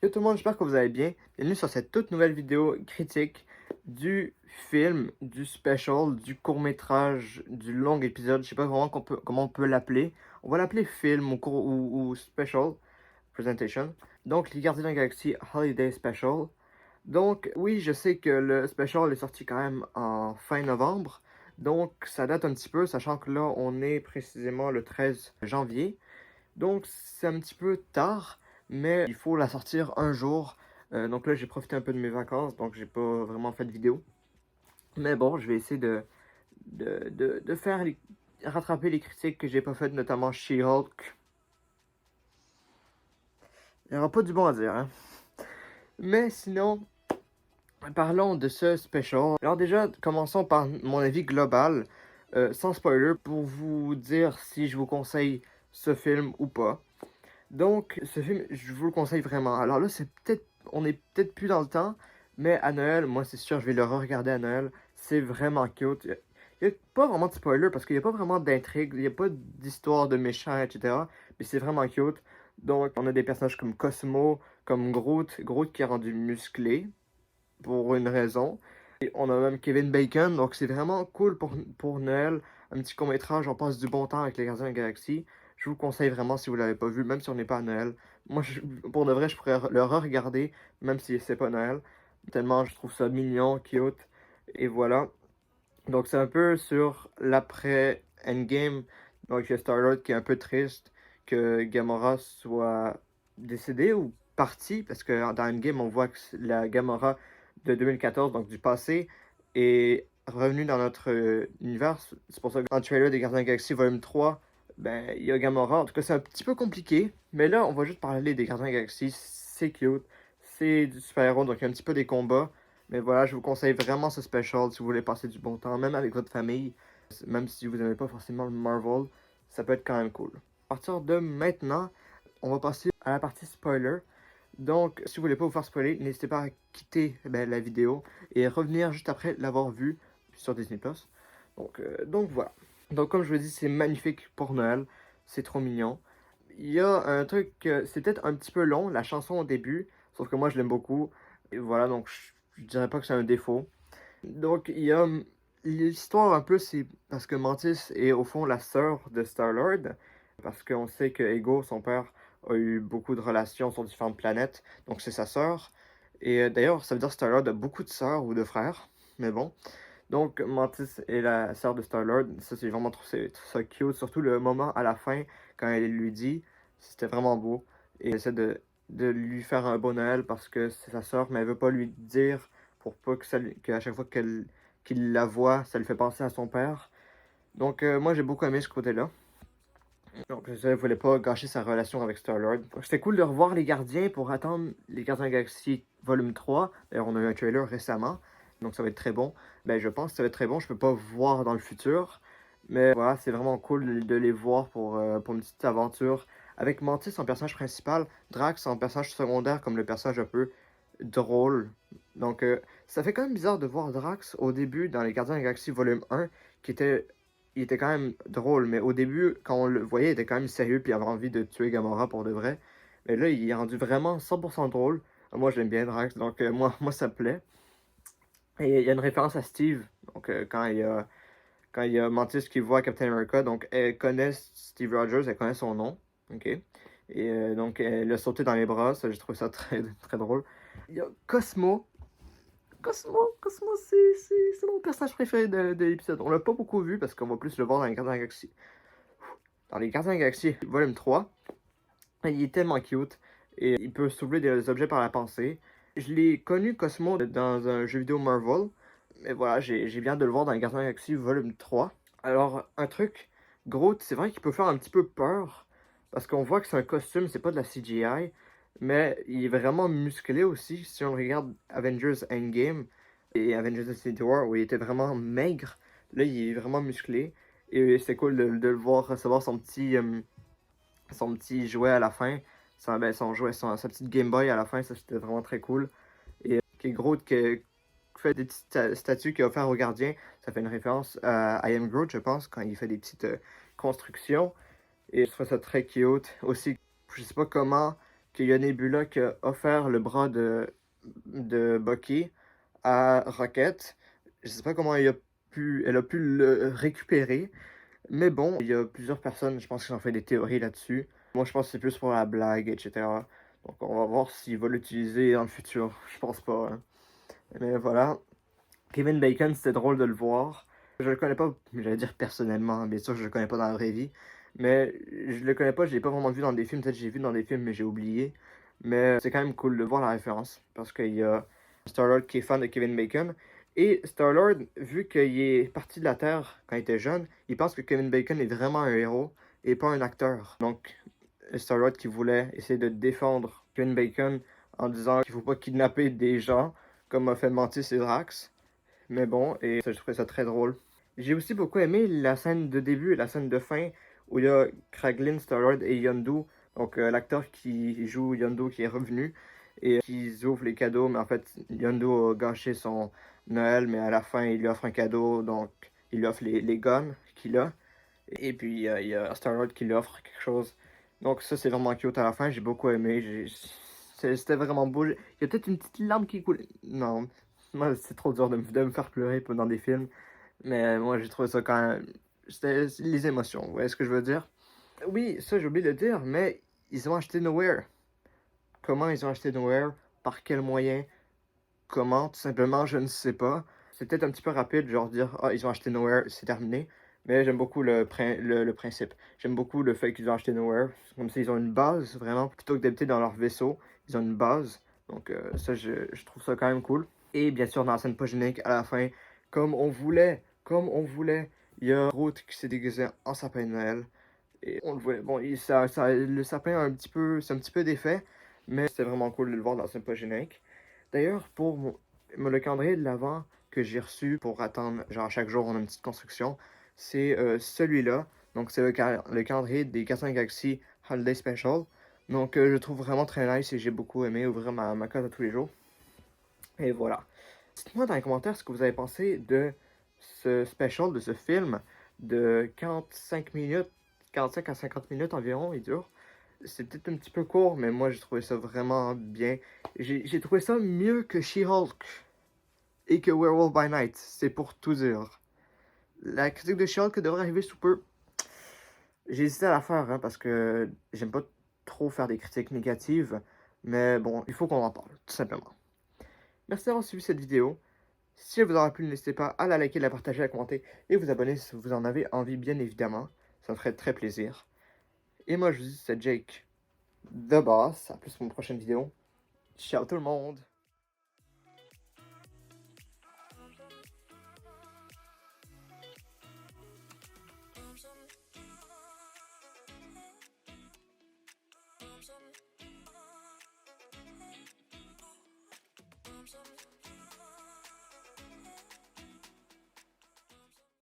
Yo tout le monde, j'espère que vous allez bien. Bienvenue sur cette toute nouvelle vidéo critique du film, du special, du court-métrage, du long épisode. Je sais pas vraiment comment on peut l'appeler. On va l'appeler film ou special presentation. Donc, Les Gardiens de la Galaxie Holiday Special. Donc, oui, je sais que le special est sorti quand même en fin novembre. Donc, ça date un petit peu, sachant que là, on est précisément le 13 janvier. Donc c'est un petit peu tard, mais il faut la sortir un jour. Donc là, j'ai profité un peu de mes vacances, donc j'ai pas vraiment fait de vidéo. Mais bon, je vais essayer de faire rattraper les critiques que j'ai pas faites, notamment She-Hulk. Il n'y aura pas du bon à dire, hein. Mais sinon, parlons de ce special. Alors déjà, commençons par mon avis global, sans spoiler, pour vous dire si je vous conseille ce film ou pas. Donc, ce film, je vous le conseille vraiment. Alors là, on est peut-être plus dans le temps, mais à Noël, moi, c'est sûr, je vais le re-regarder à Noël. C'est vraiment cute. Il y a pas vraiment de spoiler parce qu'il n'y a pas vraiment d'intrigue, il n'y a pas d'histoire de méchants, etc. Mais c'est vraiment cute. Donc, on a des personnages comme Cosmo, comme Groot qui est rendu musclé pour une raison. Et on a même Kevin Bacon, donc c'est vraiment cool pour Noël. Un petit court-métrage, on passe du bon temps avec les Gardiens de la Galaxie. Je vous le conseille vraiment si vous l'avez pas vu, même si on n'est pas à Noël. Moi, pour de vrai, je pourrais le re-regarder, même si c'est pas Noël. Tellement je trouve ça mignon, cute. Et voilà. Donc c'est un peu sur l'après Endgame. Donc il y a Star-Lord qui est un peu triste que Gamora soit décédée ou partie, parce que dans Endgame, on voit que la Gamora de 2014, donc du passé, est revenue dans notre univers. C'est pour ça que dans le trailer des Gardiens de la Galaxie Volume 3, ben, il y a Gamora. En tout cas, c'est un petit peu compliqué, mais là, on va juste parler des Gardiens de la Galaxie. C'est cute, c'est du super-héros, donc il y a un petit peu des combats. Mais voilà, je vous conseille vraiment ce special si vous voulez passer du bon temps, même avec votre famille, même si vous n'aimez pas forcément le Marvel, ça peut être quand même cool. À partir de maintenant, on va passer à la partie spoiler. Donc, si vous voulez pas vous faire spoiler, n'hésitez pas à quitter la vidéo et revenir juste après l'avoir vu sur Disney+. Donc voilà. Donc comme je vous l'ai dit, c'est magnifique pour Noël, c'est trop mignon. Il y a un truc, c'est peut-être un petit peu long, la chanson au début, sauf que moi je l'aime beaucoup. Et voilà, donc je dirais pas que c'est un défaut. Donc il y a l'histoire un peu, c'est parce que Mantis est au fond la sœur de Star-Lord, parce qu'on sait que Ego, son père, a eu beaucoup de relations sur différentes planètes, donc c'est sa sœur. Et d'ailleurs, ça veut dire que Star-Lord a beaucoup de sœurs ou de frères, mais bon. Donc Mantis est la sœur de Star-Lord, ça c'est vraiment trop ça cute, surtout le moment à la fin, quand elle lui dit, c'était vraiment beau. Et elle essaie de lui faire un bon Noël parce que c'est sa sœur, mais elle veut pas lui dire pour pas que qu'à chaque fois qu'il la voit, ça lui fait penser à son père. Donc moi j'ai beaucoup aimé ce côté-là. Donc ça, il voulait pas gâcher sa relation avec Star-Lord. C'était cool de revoir les gardiens pour attendre les Gardiens de la Galaxie volume 3. D'ailleurs, on a eu un trailer récemment, donc ça va être très bon. Ben je pense que ça va être très bon, je peux pas voir dans le futur. Mais voilà, c'est vraiment cool de les voir pour une petite aventure. Avec Mantis en personnage principal, Drax en personnage secondaire comme le personnage un peu drôle. Donc ça fait quand même bizarre de voir Drax au début dans les Gardiens de la Galaxie volume 1, il était quand même drôle, mais au début, quand on le voyait, il était quand même sérieux puis il avait envie de tuer Gamora pour de vrai. Mais là, il est rendu vraiment 100% drôle. Moi, j'aime bien Drax, donc moi, ça me plaît. Et il y a une référence à Steve, donc quand il y a Mantis qui voit Captain America, donc elle connaît Steve Rogers, elle connaît son nom, ok? Et donc elle l'a sauté dans les bras, ça j'ai trouvé ça très, très drôle. Il y a Cosmo. Cosmo, c'est mon personnage préféré de l'épisode. On l'a pas beaucoup vu parce qu'on va plus le voir dans les Gardiens de la Galaxie. Dans les Gardiens de la Galaxie, volume 3, il est tellement cute et il peut soulever des objets par la pensée. Je l'ai connu Cosmo dans un jeu vidéo Marvel, mais voilà, j'ai bien hâte de le voir dans les Gardiens de la Galaxie volume 3. Alors, un truc, Groot, c'est vrai qu'il peut faire un petit peu peur parce qu'on voit que c'est un costume, c'est pas de la CGI, mais il est vraiment musclé aussi. Si on regarde Avengers Endgame et Avengers Infinity War, où il était vraiment maigre, là il est vraiment musclé. Et c'est cool de le voir recevoir son petit jouet à la fin, son jouet, sa petite Game Boy à la fin, ça c'était vraiment très cool. Et qui est Groot qui fait des petites statues qu'il a offert aux gardiens, ça fait une référence à I Am Groot, je pense, quand il fait des petites constructions. Et je trouve ça très cute. Aussi, je sais pas comment qu'il y a Nebula qui a offert le bras de Bucky à Rocket. Je sais pas comment elle a pu le récupérer, mais bon, il y a plusieurs personnes, je pense, qui ont fait des théories là-dessus. Moi, je pense que c'est plus pour la blague, etc. Donc, on va voir s'il va l'utiliser dans le futur. Je pense pas, hein. Mais voilà. Kevin Bacon, c'était drôle de le voir. Je le connais pas, j'allais dire personnellement, bien sûr, je le connais pas dans la vraie vie. Mais je le connais pas, je l'ai pas vraiment vu dans des films. Peut-être que j'ai vu dans des films, mais j'ai oublié. Mais c'est quand même cool de voir la référence. Parce qu'il y a Star-Lord qui est fan de Kevin Bacon. Et Star-Lord, vu qu'il est parti de la Terre quand il était jeune, il pense que Kevin Bacon est vraiment un héros et pas un acteur. Donc, Star-Lord qui voulait essayer de défendre Kevin Bacon en disant qu'il faut pas kidnapper des gens, comme a fait Mantis et Drax. Mais bon, et ça, je trouvais ça très drôle. J'ai aussi beaucoup aimé la scène de début et la scène de fin où il y a Kraglin, Star-Lord et Yondu, donc l'acteur qui joue Yondu qui est revenu et qui ouvrent les cadeaux, mais en fait Yondu a gâché son Noël, mais à la fin il lui offre un cadeau, donc il lui offre les guns qu'il a, et puis il y a Star-Lord qui lui offre quelque chose. Donc ça c'est vraiment cute à la fin, j'ai beaucoup aimé, c'était vraiment beau. Il y a peut-être une petite larme qui coule. Non, moi c'est trop dur de me faire pleurer pendant des films. Mais moi, j'ai trouvé ça quand même. C'était les émotions, vous voyez ce que je veux dire? Oui, ça, j'ai oublié de le dire, mais ils ont acheté Nowhere. Comment ils ont acheté Nowhere? Par quel moyen? Comment? Tout simplement, je ne sais pas. C'est peut-être un petit peu rapide, genre dire, ah, ils ont acheté Nowhere, c'est terminé. Mais j'aime beaucoup le principe. J'aime beaucoup le fait qu'ils ont acheté Nowhere. Comme ça, ils ont une base, vraiment. Plutôt que d'habiter dans leur vaisseau, ils ont une base. Donc, ça, je trouve ça quand même cool. Et bien sûr, dans la scène post-générique, à la fin, comme on voulait, il y a Groot qui s'est déguisé en sapin de Noël. Et on le voit. Bon, le sapin a un petit peu, c'est un petit peu défait, mais c'est vraiment cool de le voir dans la scène post-générique. D'ailleurs, pour le calendrier de l'Avent que j'ai reçu pour attendre, genre chaque jour on a une petite construction, c'est celui-là. Donc c'est le calendrier des Gardiens de la Galaxie Holiday Special. Donc je le trouve vraiment très nice et j'ai beaucoup aimé ouvrir ma case à tous les jours. Et voilà. Dites-moi dans les commentaires ce que vous avez pensé de ce special, de ce film de 45 minutes, 45 à 50 minutes environ, il dure. C'est peut-être un petit peu court, mais moi j'ai trouvé ça vraiment bien. J'ai trouvé ça mieux que She-Hulk et que Werewolf by Night. C'est pour tout dire. La critique de She-Hulk devrait arriver sous peu. J'ai hésité à la faire hein, parce que j'aime pas trop faire des critiques négatives. Mais bon, il faut qu'on en parle, tout simplement. Merci d'avoir suivi cette vidéo. Si elle vous aura plu, n'hésitez pas à la liker, la partager, la commenter et vous abonner si vous en avez envie, bien évidemment. Ça me ferait très plaisir. Et moi, je vous dis, c'est Jake, The Boss. À plus pour une prochaine vidéo. Ciao tout le monde! Something